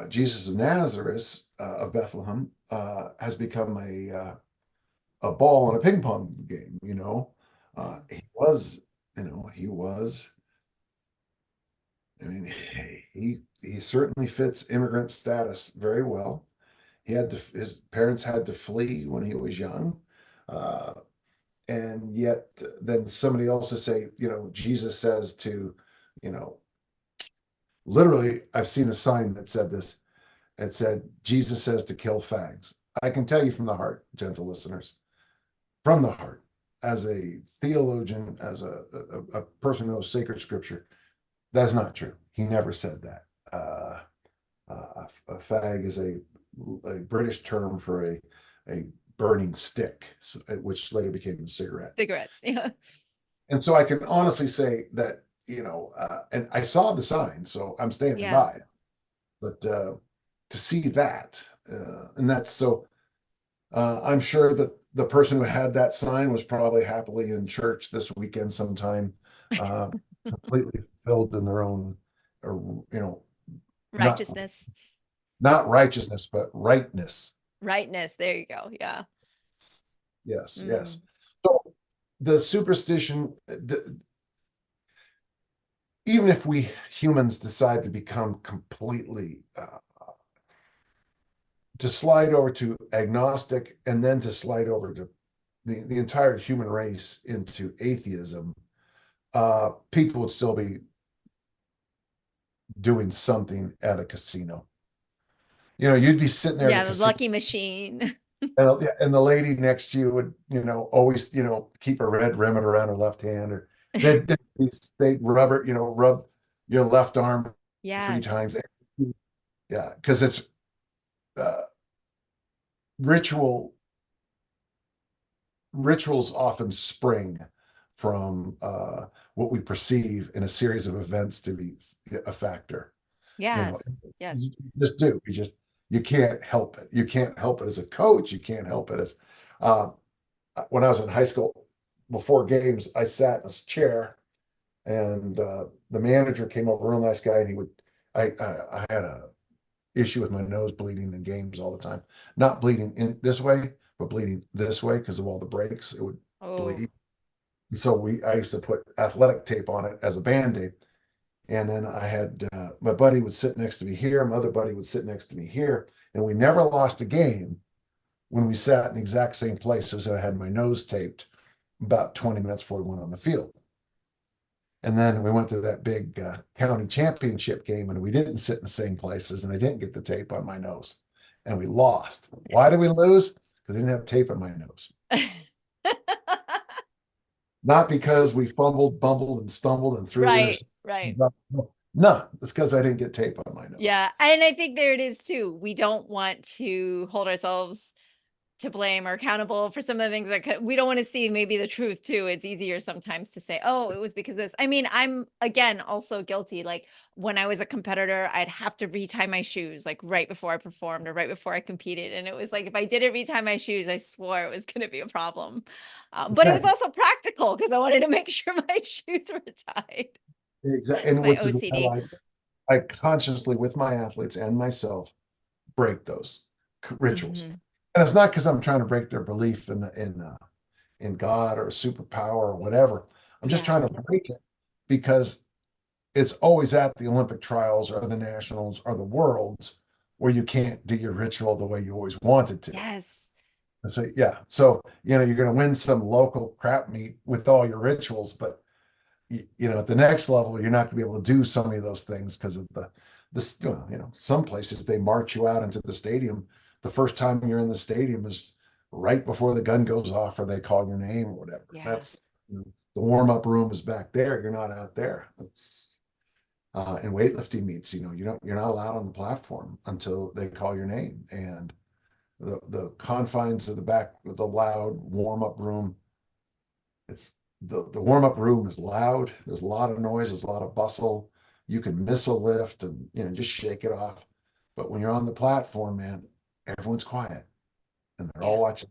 Jesus of Nazareth of Bethlehem has become a ball in a ping pong game. He was he was I mean, he certainly fits immigrant status very well. His parents had to flee when he was young, uh, and yet then somebody else to say, Jesus says to, you know, literally, I've seen a sign that said this. It said, Jesus says to kill fags. I can tell you from the heart, gentle listeners, from the heart, as a theologian, as a person who knows sacred scripture, that's not true. He never said that. A fag is a British term for a burning stick, which later became a cigarette. Cigarettes. Yeah. And so I can honestly say that, and I saw the sign, so I'm standing Yeah. by it. But to see that, and that's so, I'm sure that the person who had that sign was probably happily in church this weekend sometime, uh, completely fulfilled in their own, or not Righteousness. not righteousness, but rightness. Rightness. There you go. Yeah. Yes, Mm. yes. So the superstition, even if we humans decide to become completely, to slide over to agnostic and then to slide over to the entire human race into atheism, people would still be doing something at a casino. You'd be sitting there at a Yeah. The casino, lucky machine. and the lady next to you would, always, keep a red ribbon around her left hand, or they'd rub your left arm three Yes. times. Yeah, because it's uh, ritual. Rituals often spring from what we perceive in a series of events to be a factor. You Yes. know, Yes. you just do. You can't help it. You can't help it as a coach. You can't help it as uh, when I was in high school. Before games, I sat in a chair, and the manager came over, real nice guy, and he would. I had a issue with my nose bleeding in games all the time. Not bleeding in this way, but bleeding this way because of all the breaks. It would Oh. bleed. And so I used to put athletic tape on it as a band-aid. And then I had my buddy would sit next to me here, my other buddy would sit next to me here, and we never lost a game when we sat in the exact same places. I had my nose taped about 20 minutes before we went on the field. And then we went to that big county championship game, and we didn't sit in the same places, and I didn't get the tape on my nose, and we lost. Why did we lose? Because I didn't have tape on my nose. Not because we fumbled, bumbled, and stumbled and threw Right. interceptions. Right. No, it's because I didn't get tape on my nose. Yeah. And I think there it is too. We don't want to hold ourselves to blame or accountable for some of the things that we don't want to see maybe the truth too. It's easier sometimes to say, oh, it was because this. I mean, I'm again also guilty. Like when I was a competitor, I'd have to retie my shoes like right before I performed or right before I competed. And it was like, if I didn't retie my shoes, I swore it was going to be a problem. But it was Okay, also practical because I wanted to make sure my shoes were tied. exactly. It's And my which is OCD. why I consciously, with my athletes and myself, break those rituals. Hmm. And it's not because I'm trying to break their belief in God or superpower or whatever. I'm just Yeah. trying to break it because it's always at the Olympic trials or the nationals or the worlds where you can't do your ritual the way you always wanted to. Yes. And so, yeah. So, you're going to win some local crap meet with all your rituals, but at the next level, you're not going to be able to do some of those things because of this, some places they march you out into the stadium. The first time you're in the stadium is right before the gun goes off or they call your name or whatever. Yeah. That's, the warm-up room is back there. You're not out there. In weightlifting meets, you're not allowed on the platform until they call your name. And the confines of the back, the loud warm-up room, it's the warm-up room is loud. There's a lot of noise, there's a lot of bustle. You can miss a lift and just shake it off. But when you're on the platform, man, everyone's quiet and they're all Yeah. watching.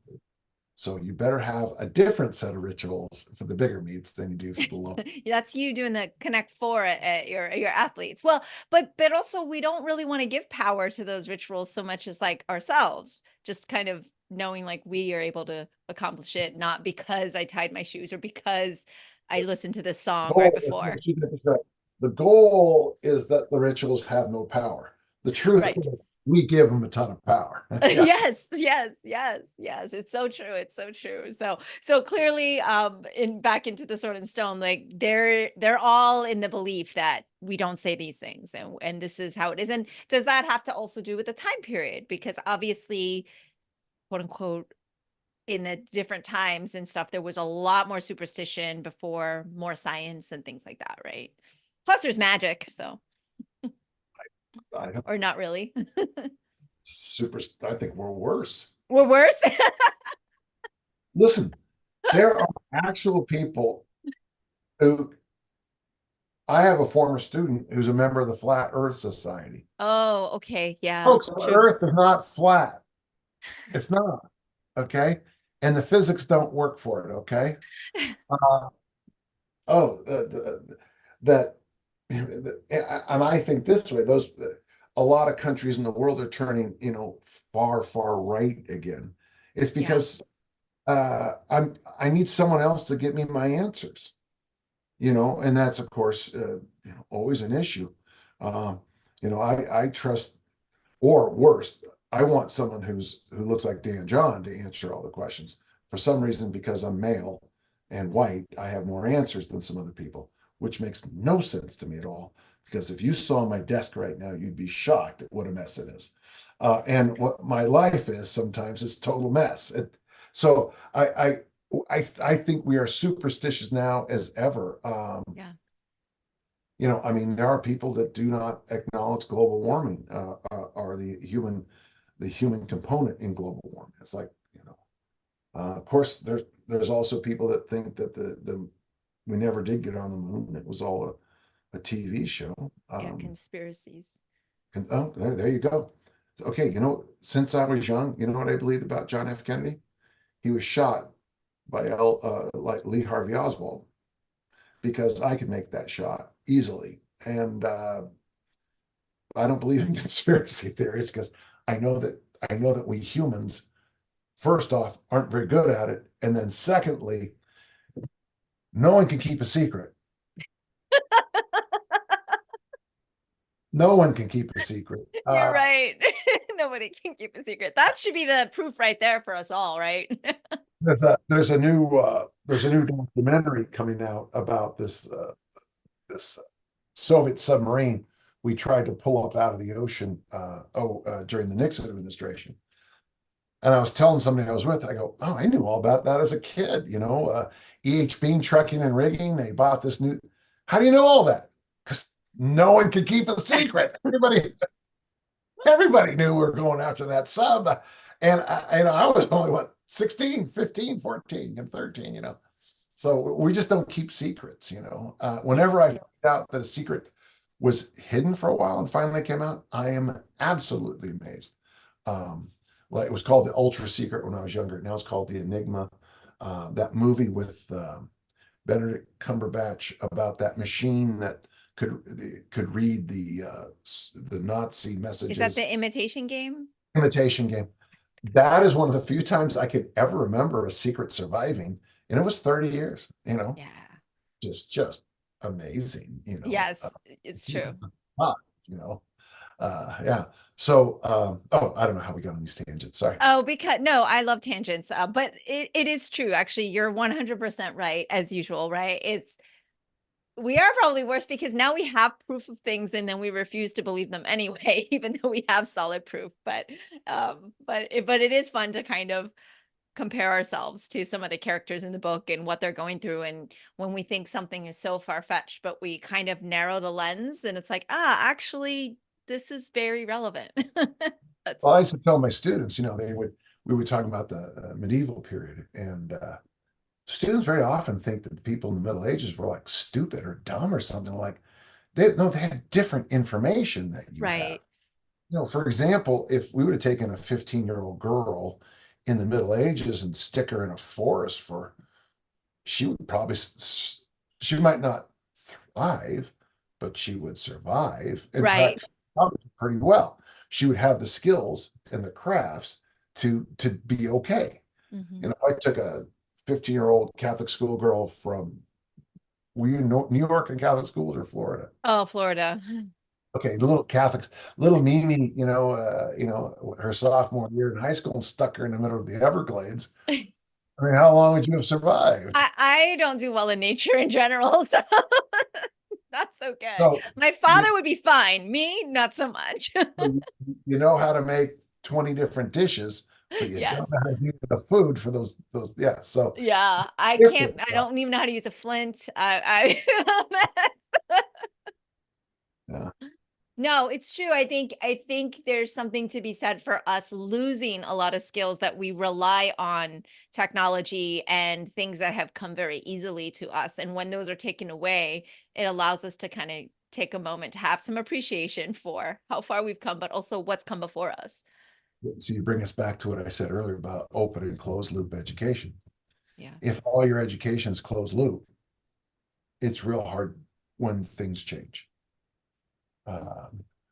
So you better have a different set of rituals for the bigger meets than you do for the low. That's you doing the Connect Four at your athletes. Well, but also we don't really want to give power to those rituals so much as like ourselves, just kind of knowing like we are able to accomplish it, not because I tied my shoes or because I listened to this song right Oh, before. keep it right. the goal is that the rituals have no power. The truth Right. is we give them a ton of power. Yeah. Yes, yes, yes, yes. It's so true. It's so true. So clearly, in back into the sword and stone, like they're all in the belief that we don't say these things, and this is how it is. And does that have to also do with the time period? Because obviously, quote unquote, in the different times and stuff, there was a lot more superstition before more science and things like that, right? Plus, there's magic, so I don't or not really. super I think we're worse. We're worse. Listen, there are actual people who I have a former student who's a member of the Flat Earth Society. Oh, okay. Yeah, Folks, the true. Earth is not flat. It's not. Okay. And the physics don't work for it. Okay. Uh, oh, that, and I think this way, a lot of countries in the world are turning, far, far right again. It's Yeah, because I need someone else to give me my answers, and that's of course, always an issue. Um, I trust, or worse, I want someone who looks like Dan John to answer all the questions. For some reason, because I'm male and white, I have more answers than some other people, which makes no sense to me at all. Because if you saw my desk right now, you'd be shocked at what a mess it is. And what my life is sometimes is total mess. So I think we are superstitious now as ever. yeah, I mean, there are people that do not acknowledge global warming, or the human component in global warming. It's like, of course, there's also people that think that the we never did get on the moon. It was all a TV show. yeah. Conspiracies. Oh, there you go. Okay, since I was young, you know what I believed about John F. Kennedy? He was shot by like Lee Harvey Oswald because I could make that shot easily. And I don't believe in conspiracy theories because I know that we humans, first off, aren't very good at it, and then secondly, no one can keep a secret. No one can keep a secret. You're right. Nobody can keep a secret. That should be the proof right there for us all, right? There's a new documentary coming out about this Soviet submarine we tried to pull up out of the ocean during the Nixon administration. And I was telling somebody I was with, I go, oh, I knew all about that as a kid, EH beam trucking and rigging. They bought this new. How do you know all that? Because no one could keep a secret. Everybody knew we were going after that sub. And I was only, what, 16, 15, 14, and 13, So we just don't keep secrets, Yeah. Whenever I found out that a secret was hidden for a while and finally came out, I am absolutely amazed. Um, like it was called the Ultra Secret when I was younger. Now it's called the Enigma. That movie with Benedict Cumberbatch about that machine that could read the Nazi Is that messages. the imitation game? Imitation Game. That is one of the few times I could ever remember a secret surviving, and it was 30 years. Yeah. Just amazing. Yes, it's true. Ah, you know, yeah. So, oh, I don't know how we got on these tangents. Sorry. Oh, because no, I love tangents, but it is true. Actually, you're 100% right as usual, right? We are probably worse because now we have proof of things and then we refuse to believe them anyway, even though we have solid proof. But it is fun to kind of compare ourselves to some of the characters in the book and what they're going through. And when we think something is so far fetched, but we kind of narrow the lens and it's like, actually, this is very relevant. Well, That's I used to tell my students, we were talking about the medieval period, and students very often think that the people in the Middle Ages were like stupid or dumb or something. Like no, they had different information that you have. right. For example, if we would have taken a 15-year-old girl in the Middle Ages and stick her in a forest she would probably, she might not thrive, but she would survive. In Right. fact, probably pretty well. She would have the skills and the crafts to be okay. Hmm. If I took a 15-year-old Catholic schoolgirl from were you in New York and Catholic schools or Florida? Oh, Florida. Okay, the little Catholics, little Mimi, her sophomore year in high school and stuck her in the middle of the Everglades. I mean, how long would you have survived? I don't do well in nature in general, so that's okay. So My you, father would be fine. Me, not so much. you know how to make 20 different dishes, but you Yes. don't know how to do the food for those. Yeah. So Yeah, I can't. different. I don't even know how to use a flint. I Yeah. No, it's true. I think there's something to be said for us losing a lot of skills that we rely on technology and things that have come very easily to us. And when those are taken away, it allows us to kind of take a moment to have some appreciation for how far we've come, but also what's come before us. So you bring us back to what I said earlier about open and closed loop education. Yeah. If all your education is closed loop, it's real hard when things change.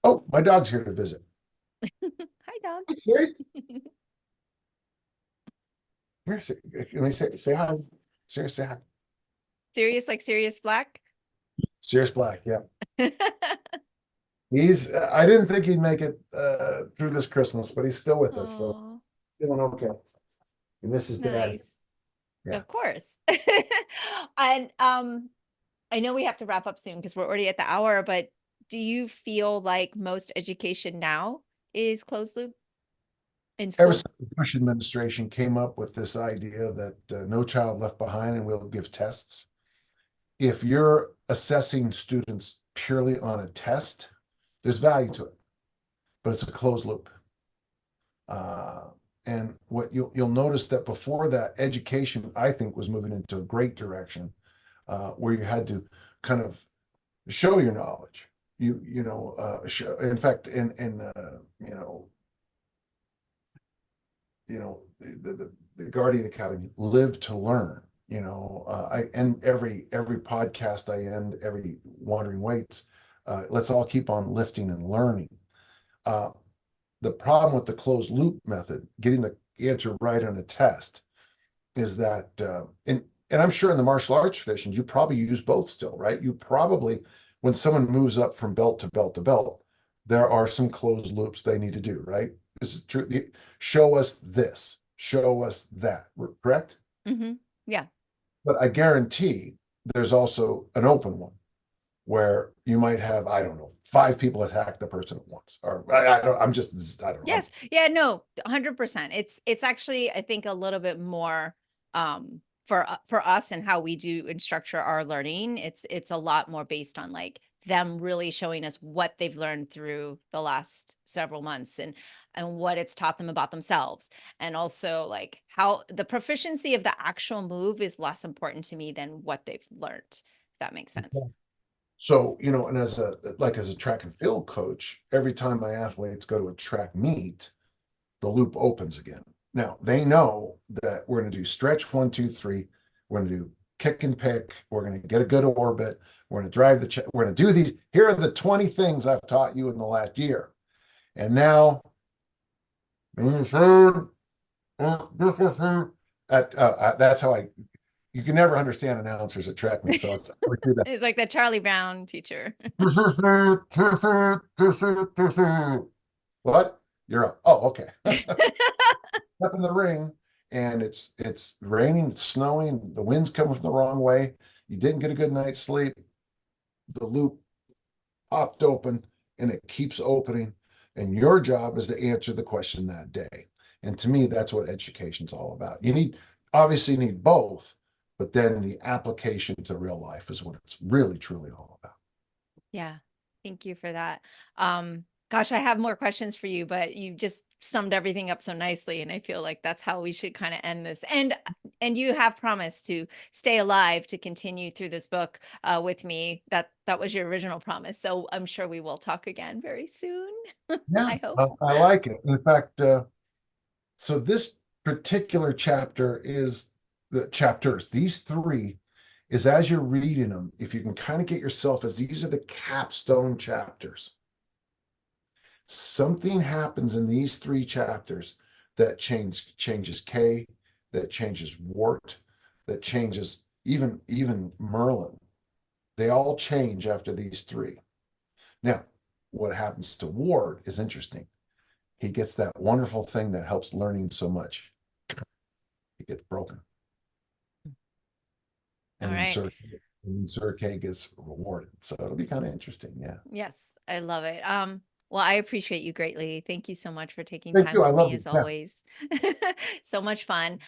Oh, my dog's here to visit. Hi, dog. Hey, serious? Here, let me say hi. Serious, say hi. Serious, like Sirius Black. Serious Black, yeah. I didn't think he'd make it through this Christmas, but he's still with us, so Oh, feeling okay. He misses daddy. nice. Yeah. Of course. And I know we have to wrap up soon because we're already at the hour, but do you feel like most education now is closed loop in Ever school? since the Bush administration came up with this idea that no child left behind and we'll give tests, if you're assessing students purely on a test, there's value to it, but it's a closed loop. Uh, and what you'll notice that before that, education, I think, was moving into a great direction, where you had to kind of show your knowledge. In fact, the Guardian Academy, live to learn. I end every podcast, I end every Wandering Weights. Let's all keep on lifting and learning. Uh, the problem with the closed loop method, getting the answer right on a test, is that and I'm sure in the martial arts traditions you probably use both still, right? You probably, when someone moves up from belt to belt to belt, there are some closed loops they need to do, right? Is it true? Show us this, show us that, correct? Yeah. But I guarantee there's also an open one where you might have, I don't know, 5 people attack the person at once, or I don't, I'm just, I don't know. Yes. Yeah, no, 100%. It's actually I think a little bit more for us and how we do and structure our learning. It's a lot more based on like them really showing us what they've learned through the last several months and what it's taught them about themselves. And also like how the proficiency of the actual move is less important to me than what they've learned, if that makes sense. So, and as a track and field coach, every time my athletes go to a track meet, the loop opens again. Now they know that we're going to do stretch 1, 2, 3. We're going to do kick and pick. We're going to get a good orbit. We're going to drive we're going to do these. Here are the 20 things I've taught you in the last year. And now, that's how you can never understand announcers at track meets. So it's, we do that. It's like the Charlie Brown teacher. What? You're up. Oh, okay. Up in the ring, and it's raining, it's snowing, the wind's coming from the wrong way. You didn't get a good night's sleep. The loop popped open, and it keeps opening. And your job is to answer the question that day. And to me, that's what education's all about. Obviously you need both, but then the application to real life is what it's really truly all about. Yeah. Thank you for that. Gosh, I have more questions for you, but you just summed everything up so nicely, and I feel like that's how we should kind of end this. And you have promised to stay alive to continue through this book with me. That was your original promise. So I'm sure we will talk again very soon. Yeah, I hope. I like it. In fact, so this particular chapter is the chapters, these three, is as you're reading them, if you can kind of get yourself as these are the capstone chapters. Something happens in these three chapters that changes Kay, that changes Wart, that changes even Merlin. They all change after these three. Now, what happens to Ward is interesting. He gets that wonderful thing that helps learning so much. It gets broken. All And then right. Sir K gets rewarded. So it'll be kind of interesting. Yeah. Yes, I love it. Well, I appreciate you greatly. Thank you so much for taking Thank time you. I with me love it. as Yeah. always. So much fun.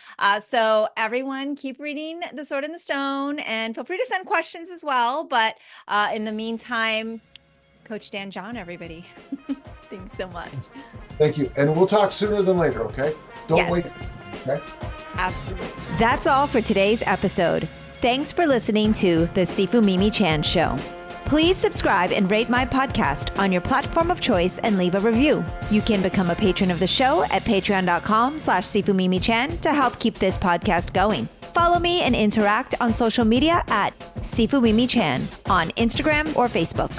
So everyone keep reading The Sword in the Stone and feel free to send questions as well. But in the meantime, Coach Dan John, everybody. Thanks so much. Thank you. And we'll talk sooner than later. Okay. Don't Yes, wait. Okay. absolutely. That's all for today's episode. Thanks for listening to the Sifu Mimi Chan Show. Please subscribe and rate my podcast on your platform of choice and leave a review. You can become a patron of the show at patreon.com/SifuMimiChan to help keep this podcast going. Follow me and interact on social media at Sifu Mimi Chan on Instagram or Facebook.